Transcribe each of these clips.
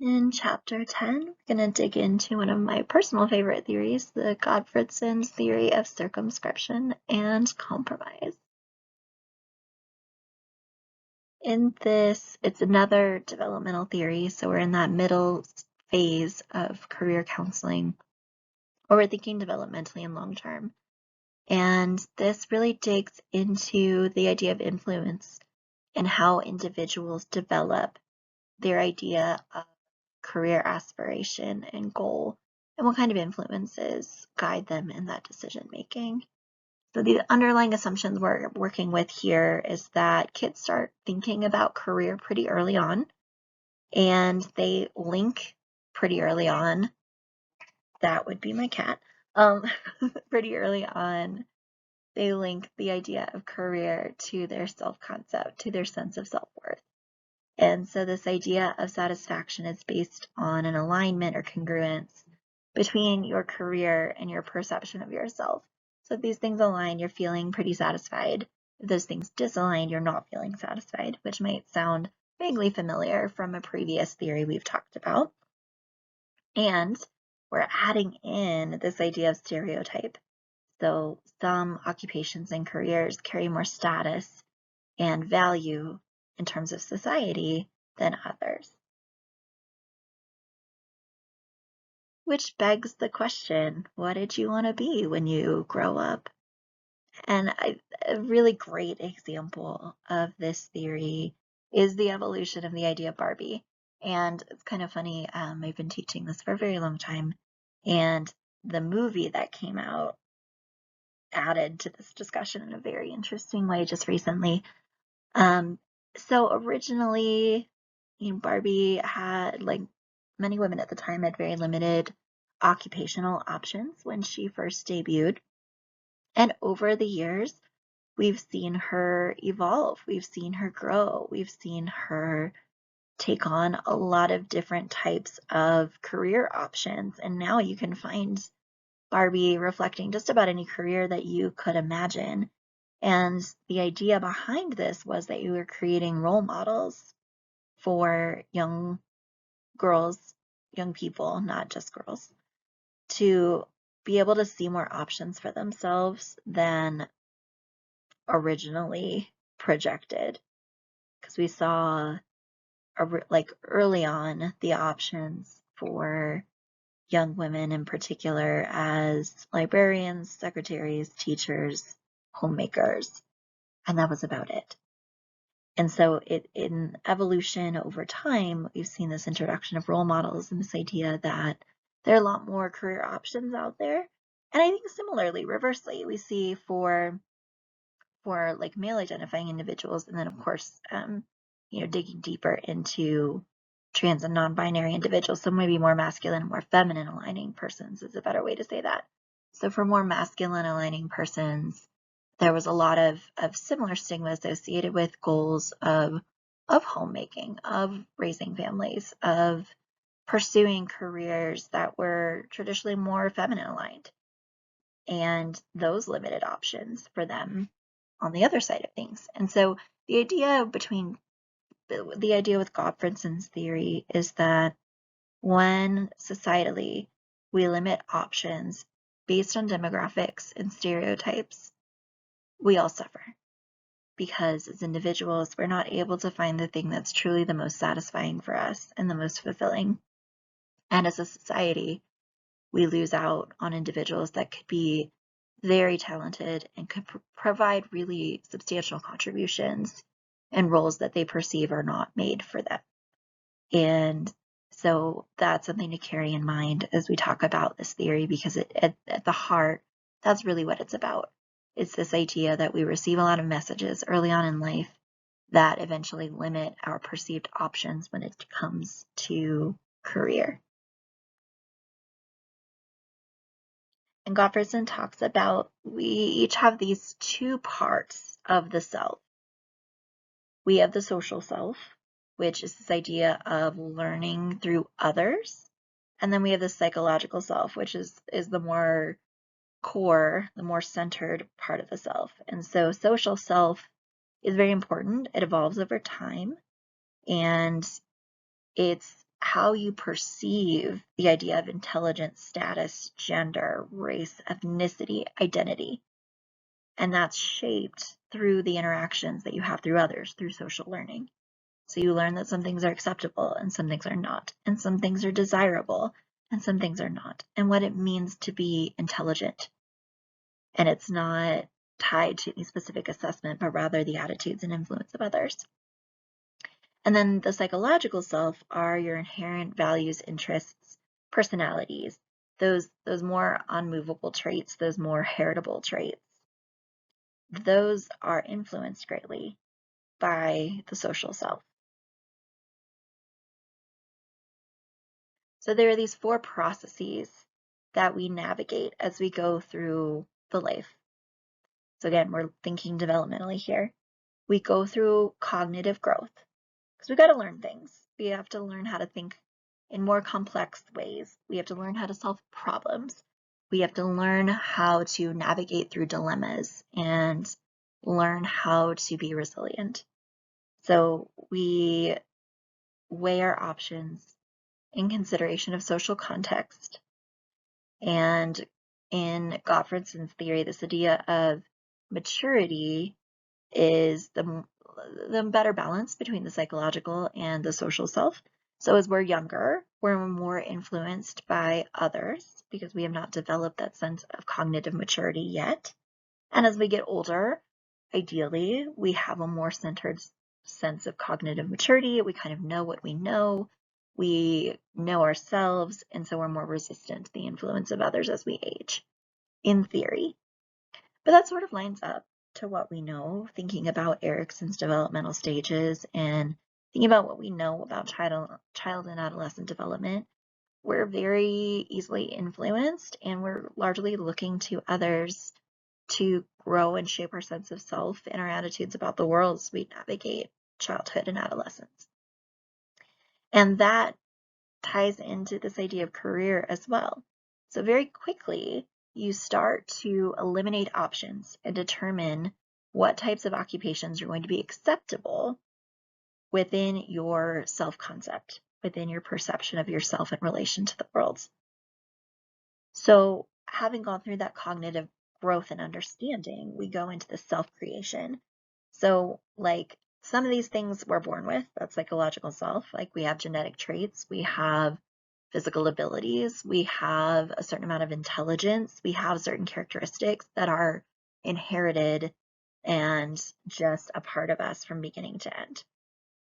In Chapter 10, we're going to dig into one of my personal favorite theories, the Gottfredson's theory of circumscription and compromise. In this, it's another developmental theory, so we're in that middle phase of career counseling, or we're thinking developmentally and long-term. And this really digs into the idea of influence and how individuals develop their idea of career aspiration and goal, and what kind of influences guide them in that decision making. So the underlying assumptions we're working with here is that kids start thinking about career pretty early on, and they link pretty early on. That would be my cat. Pretty early on, they link the idea of career to their self-concept, to their sense of self-worth. And so this idea of satisfaction is based on an alignment or congruence between your career and your perception of yourself. So if these things align, you're feeling pretty satisfied. If those things disalign, you're not feeling satisfied, which might sound vaguely familiar from a previous theory we've talked about. And we're adding in this idea of stereotype. So some occupations and careers carry more status and value in terms of society than others. Which begs the question, what did you want to be when you grow up? And a really great example of this theory is the evolution of the idea of Barbie. And it's kind of funny, I've been teaching this for a very long time, and the movie that came out added to this discussion in a very interesting way just recently. So originally, Barbie had, like many women at the time, had very limited occupational options when she first debuted. And over the years, we've seen her evolve. We've seen her grow. We've seen her take on a lot of different types of career options. And now you can find Barbie reflecting just about any career that you could imagine. And the idea behind this was that you were creating role models for young girls, young people, not just girls, to be able to see more options for themselves than originally projected. Because we saw, like early on, the options for young women in particular as librarians, secretaries, teachers, homemakers, and that was about it. And so in evolution over time, we've seen this introduction of role models and this idea that there are a lot more career options out there. And I think similarly, reversely, we see for like male identifying individuals, and then of course, digging deeper into trans and non-binary individuals, so maybe more masculine, more feminine aligning persons is a better way to say that. So for more masculine aligning persons, there was a lot of similar stigma associated with goals of homemaking, of raising families, of pursuing careers that were traditionally more feminine aligned, and those limited options for them on the other side of things. And so the idea with Gottfredson's theory is that when societally we limit options based on demographics and stereotypes, we all suffer, because as individuals, we're not able to find the thing that's truly the most satisfying for us and the most fulfilling. And as a society, we lose out on individuals that could be very talented and could provide really substantial contributions and roles that they perceive are not made for them. And so that's something to carry in mind as we talk about this theory, because at the heart, that's really what it's about. It's this idea that we receive a lot of messages early on in life that eventually limit our perceived options when it comes to career. And Gottfredson talks about we each have these two parts of the self. We have the social self, which is this idea of learning through others. And then we have the psychological self, which is the more core, the more centered part of the self. And so social self is very important. It evolves over time, and it's how you perceive the idea of intelligence, status, gender, race, ethnicity, identity. And that's shaped through the interactions that you have through others, through social learning. So you learn that some things are acceptable and some things are not, and some things are desirable and some things are not, and what it means to be intelligent. And it's not tied to any specific assessment, but rather the attitudes and influence of others. And then the psychological self are your inherent values, interests, personalities, those more unmovable traits, those more heritable traits. Those are influenced greatly by the social self. So there are these 4 processes that we navigate as we go through the life. So again, we're thinking developmentally here. We go through cognitive growth because we've got to learn things. We have to learn how to think in more complex ways. We have to learn how to solve problems. We have to learn how to navigate through dilemmas and learn how to be resilient. So we weigh our options in consideration of social context. And in Gottfredson's theory, this idea of maturity is the better balance between the psychological and the social self. So as we're younger, we're more influenced by others because we have not developed that sense of cognitive maturity yet. And as we get older, ideally, we have a more centered sense of cognitive maturity. We kind of know what we know. We know ourselves, and so we're more resistant to the influence of others as we age, in theory. But that sort of lines up to what we know, thinking about Erikson's developmental stages and thinking about what we know about child and adolescent development. We're very easily influenced, and we're largely looking to others to grow and shape our sense of self and our attitudes about the world as we navigate childhood and adolescence. And that ties into this idea of career as well. So very quickly, you start to eliminate options and determine what types of occupations are going to be acceptable within your self-concept, within your perception of yourself in relation to the world. So having gone through that cognitive growth and understanding, we go into the self-creation. So like some of these things we're born with, that's psychological self, like we have genetic traits, we have physical abilities, we have a certain amount of intelligence, we have certain characteristics that are inherited and just a part of us from beginning to end.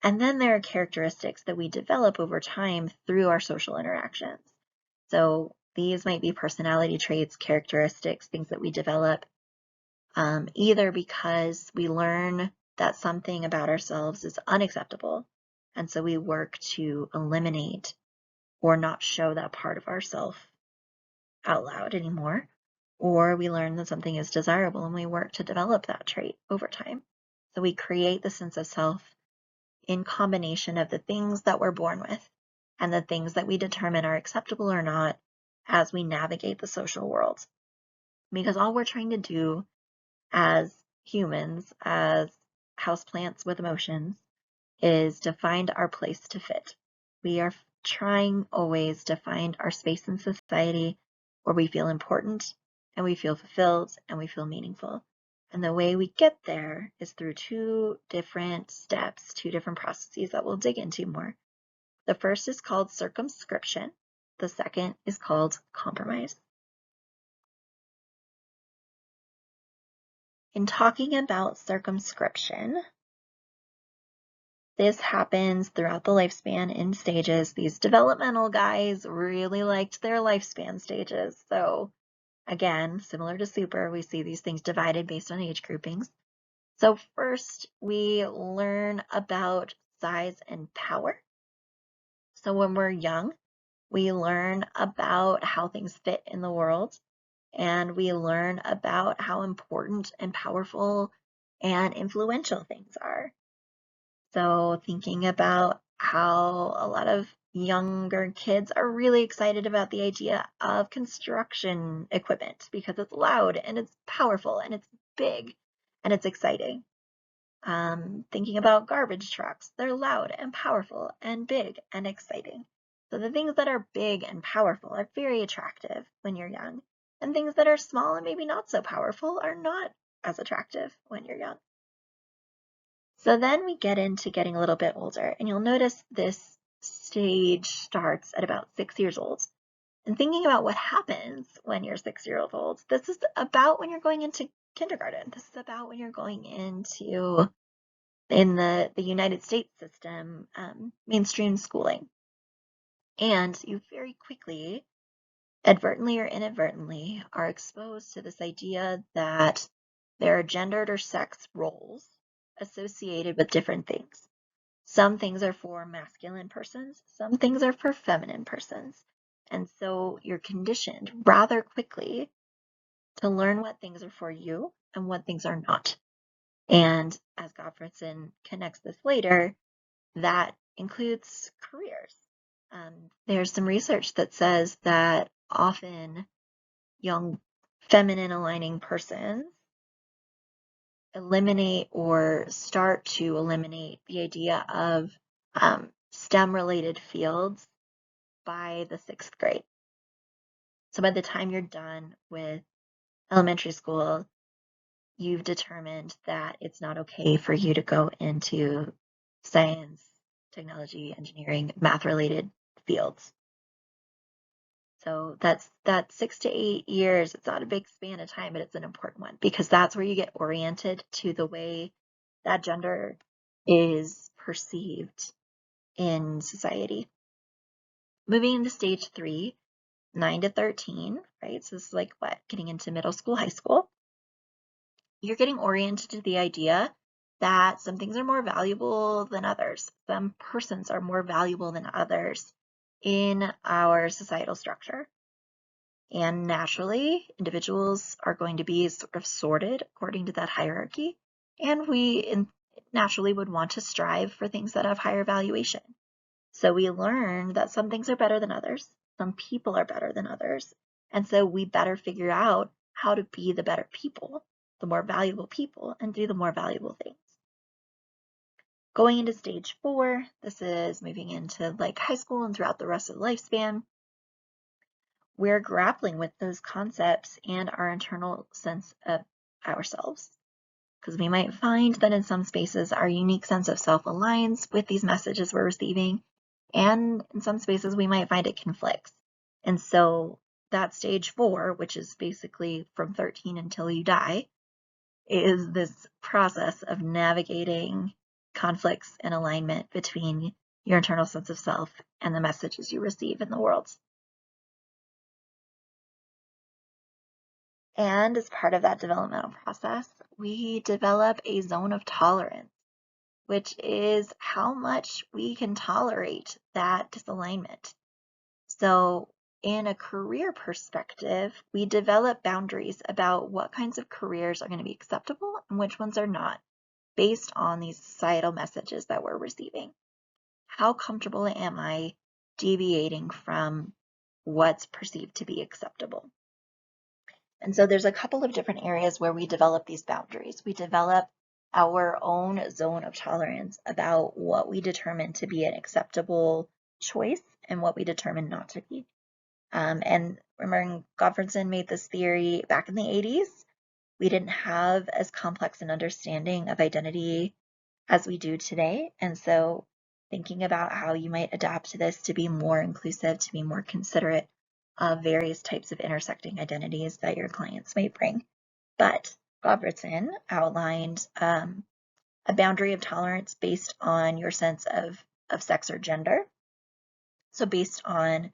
And then there are characteristics that we develop over time through our social interactions. So these might be personality traits, characteristics, things that we develop either because we learn that something about ourselves is unacceptable, and so we work to eliminate or not show that part of ourself out loud anymore, or we learn that something is desirable and we work to develop that trait over time. So we create the sense of self in combination of the things that we're born with and the things that we determine are acceptable or not as we navigate the social world. Because all we're trying to do as humans, as houseplants with emotions, is to find our place to fit. We are trying always to find our space in society where we feel important and we feel fulfilled and we feel meaningful. And the way we get there is through 2 different steps, 2 different processes that we'll dig into more. The first is called circumscription. The second is called compromise. In talking about circumscription, this happens throughout the lifespan in stages. These developmental guys really liked their lifespan stages. So again, similar to super, we see these things divided based on age groupings. So first, we learn about size and power. So when we're young, we learn about how things fit in the world, and we learn about how important and powerful and influential things are. So thinking about how a lot of younger kids are really excited about the idea of construction equipment because it's loud and it's powerful and it's big and it's exciting. Thinking about garbage trucks, they're loud and powerful and big and exciting. So the things that are big and powerful are very attractive when you're young, and things that are small and maybe not so powerful are not as attractive when you're young. So then we get into getting a little bit older, and you'll notice this stage starts at about 6 years old. And thinking about what happens when you're 6-year-old old, this is about when you're going into kindergarten. This is about when you're going into, in the United States system, mainstream schooling. And you very quickly, advertently or inadvertently, are exposed to this idea that there are gendered or sex roles associated with different things. Some things are for masculine persons, some things are for feminine persons. And so you're conditioned rather quickly to learn what things are for you and what things are not. And as Gottfredson connects this later, that includes careers. There's some research that says that often young feminine aligning persons eliminate or start to eliminate the idea of STEM related fields by the 6th grade. So by the time you're done with elementary school, you've determined that it's not okay for you to go into science, technology, engineering, math related fields. So that's 6 to 8 years. It's not a big span of time, but it's an important one because that's where you get oriented to the way that gender is perceived in society. Moving into stage 3, 9 to 13, right? So this is like what? Getting into middle school, high school. You're getting oriented to the idea that some things are more valuable than others. Some persons are more valuable than others in our societal structure. And naturally, individuals are going to be sort of sorted according to that hierarchy. And we naturally would want to strive for things that have higher valuation. So we learn that some things are better than others. Some people are better than others. And so we better figure out how to be the better people, the more valuable people, and do the more valuable things. Going into stage 4, this is moving into like high school and throughout the rest of the lifespan. We're grappling with those concepts and our internal sense of ourselves. Because we might find that in some spaces, our unique sense of self aligns with these messages we're receiving. And in some spaces, we might find it conflicts. And so that stage 4, which is basically from 13 until you die, is this process of navigating conflicts and alignment between your internal sense of self and the messages you receive in the world. And as part of that developmental process, we develop a zone of tolerance, which is how much we can tolerate that disalignment. So in a career perspective, we develop boundaries about what kinds of careers are going to be acceptable and which ones are not, based on these societal messages that we're receiving. How comfortable am I deviating from what's perceived to be acceptable? And so there's a couple of different areas where we develop these boundaries. We develop our own zone of tolerance about what we determine to be an acceptable choice and what we determine not to be. And remembering Gottfredson made this theory back in the 80s. We didn't have as complex an understanding of identity as we do today. And so thinking about how you might adapt to this to be more inclusive, to be more considerate of various types of intersecting identities that your clients may bring. But Gottfredson outlined a boundary of tolerance based on your sense of sex or gender. So based on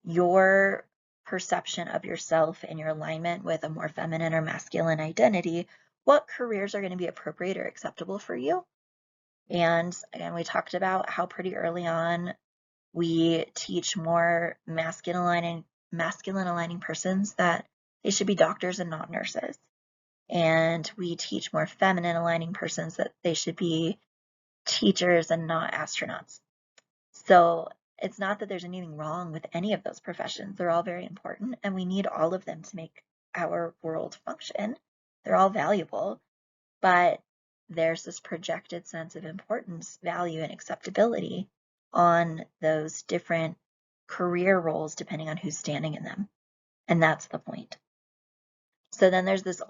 your perception of yourself and your alignment with a more feminine or masculine identity, what careers are going to be appropriate or acceptable for you. And again, we talked about how pretty early on we teach more masculine aligning persons that they should be doctors and not nurses. And we teach more feminine aligning persons that they should be teachers and not astronauts. So it's not that there's anything wrong with any of those professions. They're all very important, and we need all of them to make our world function. They're all valuable, but there's this projected sense of importance, value, and acceptability on those different career roles depending on who's standing in them. And that's the point. So then there's this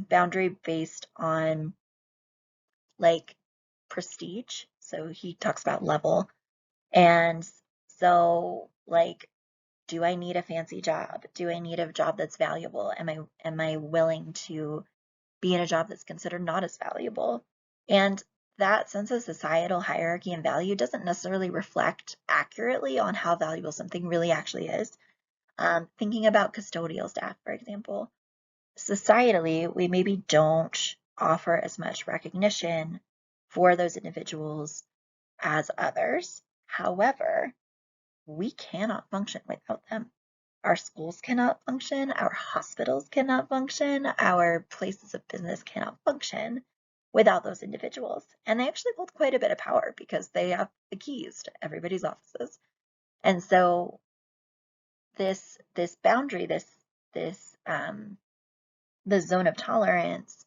boundary based on like prestige. So he talks about level. And so like, do I need a fancy job? Do I need a job that's valuable? Am I willing to be in a job that's considered not as valuable? And that sense of societal hierarchy and value doesn't necessarily reflect accurately on how valuable something really actually is. Thinking about custodial staff, for example, societally, we maybe don't offer as much recognition for those individuals as others. However, we cannot function without them. Our schools cannot function, our hospitals cannot function, our places of business cannot function without those individuals. And they actually hold quite a bit of power because they have the keys to everybody's offices. And so this boundary, the zone of tolerance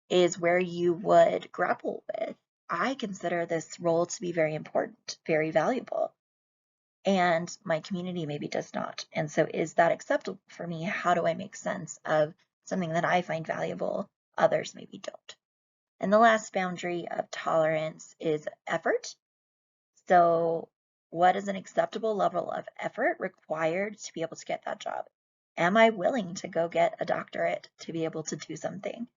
is where you would grapple with, I consider this role to be very important, very valuable, and my community maybe does not. And so is that acceptable for me? How do I make sense of something that I find valuable, others maybe don't? And the last boundary of tolerance is effort. So what is an acceptable level of effort required to be able to get that job? Am I willing to go get a doctorate to be able to do something?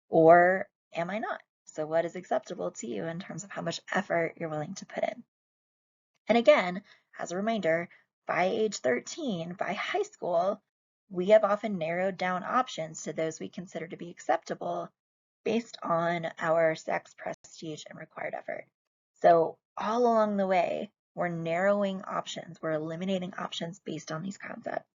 Or am I not? So what is acceptable to you in terms of how much effort you're willing to put in? And again, as a reminder, by age 13, by high school, we have often narrowed down options to those we consider to be acceptable based on our sex, prestige, and required effort. So all along the way, we're narrowing options, we're eliminating options based on these concepts.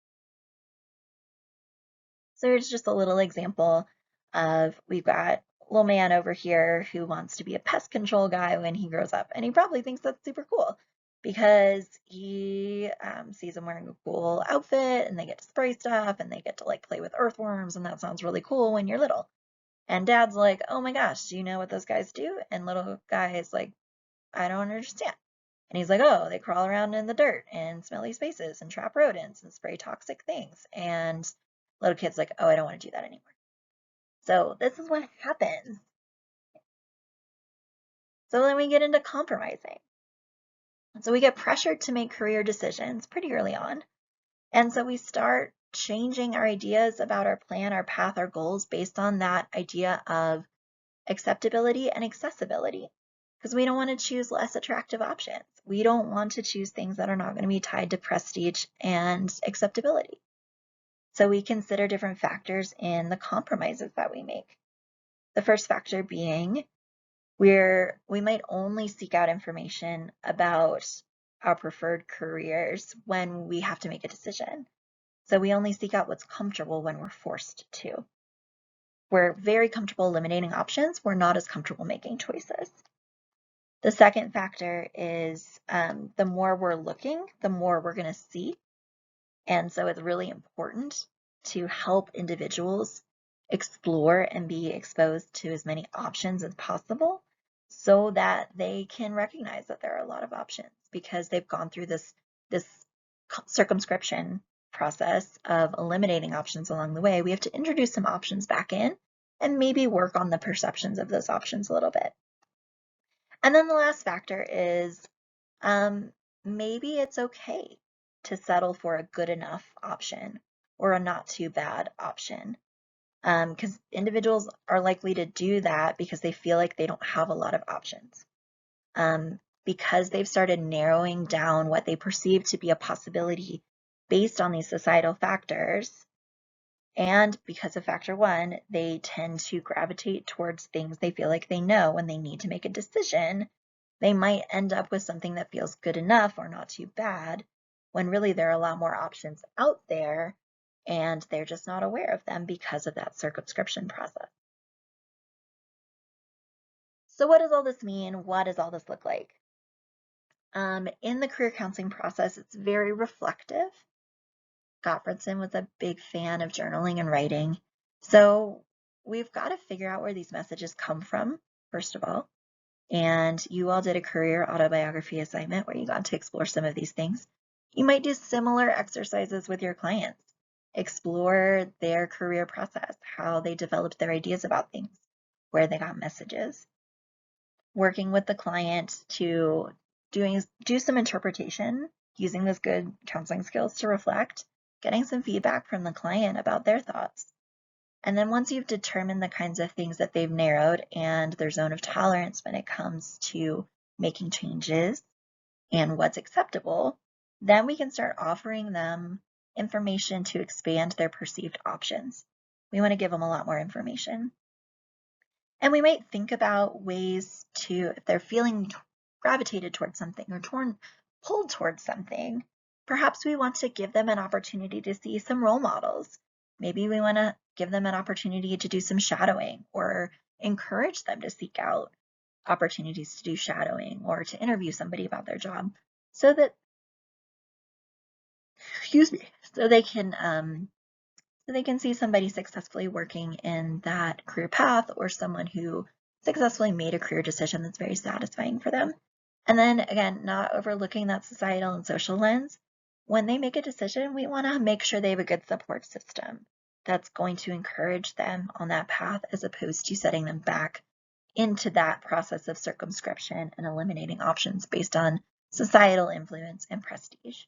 So here's just a little example of, we've got a little man over here who wants to be a pest control guy when he grows up. And he probably thinks that's super cool because he sees him wearing a cool outfit and they get to spray stuff and they get to like play with earthworms. And that sounds really cool when you're little. And dad's like, oh my gosh, do you know what those guys do? And little guy is like, I don't understand. And he's like, oh, they crawl around in the dirt and smelly spaces and trap rodents and spray toxic things. And little kid's like, oh, I don't want to do that anymore. So this is what happens. So then we get into compromising. So we get pressured to make career decisions pretty early on. And so we start changing our ideas about our plan, our path, our goals based on that idea of acceptability and accessibility. Because we don't want to choose less attractive options. We don't want to choose things that are not going to be tied to prestige and acceptability. So we consider different factors in the compromises that we make. The first factor being we might only seek out information about our preferred careers when we have to make a decision. So we only seek out what's comfortable when we're forced to. We're very comfortable eliminating options. We're not as comfortable making choices. The second factor is the more we're looking, the more we're going to see. And so it's really important to help individuals explore and be exposed to as many options as possible so that they can recognize that there are a lot of options because they've gone through this circumscription process of eliminating options along the way. We have to introduce some options back in and maybe work on the perceptions of those options a little bit. And then the last factor is maybe it's okay to settle for a good enough option or a not too bad option. Because individuals are likely to do that because they feel like they don't have a lot of options. Because they've started narrowing down what they perceive to be a possibility based on these societal factors. And because of factor one, they tend to gravitate towards things they feel like they know when they need to make a decision. They might end up with something that feels good enough or not too bad, when really there are a lot more options out there and they're just not aware of them because of that circumscription process. So what does all this mean? What does all this look like? In the career counseling process, it's very reflective. Gottfredson was a big fan of journaling and writing. So we've got to figure out where these messages come from, first of all. And you all did a career autobiography assignment where you got to explore some of these things. You might do similar exercises with your clients. Explore their career process, how they developed their ideas about things, where they got messages. Working with the client to do some interpretation, using those good counseling skills to reflect, getting some feedback from the client about their thoughts. And then once you've determined the kinds of things that they've narrowed and their zone of tolerance when it comes to making changes and what's acceptable, then we can start offering them information to expand their perceived options. We want to give them a lot more information. And we might think about ways to, if they're feeling gravitated towards something or pulled towards something, perhaps we want to give them an opportunity to see some role models. Maybe we want to give them an opportunity to do some shadowing or encourage them to seek out opportunities to do shadowing or to interview somebody about their job so that, so they can see somebody successfully working in that career path or someone who successfully made a career decision that's very satisfying for them. And then again, not overlooking that societal and social lens. When they make a decision, we want to make sure they have a good support system that's going to encourage them on that path as opposed to setting them back into that process of circumscription and eliminating options based on societal influence and prestige.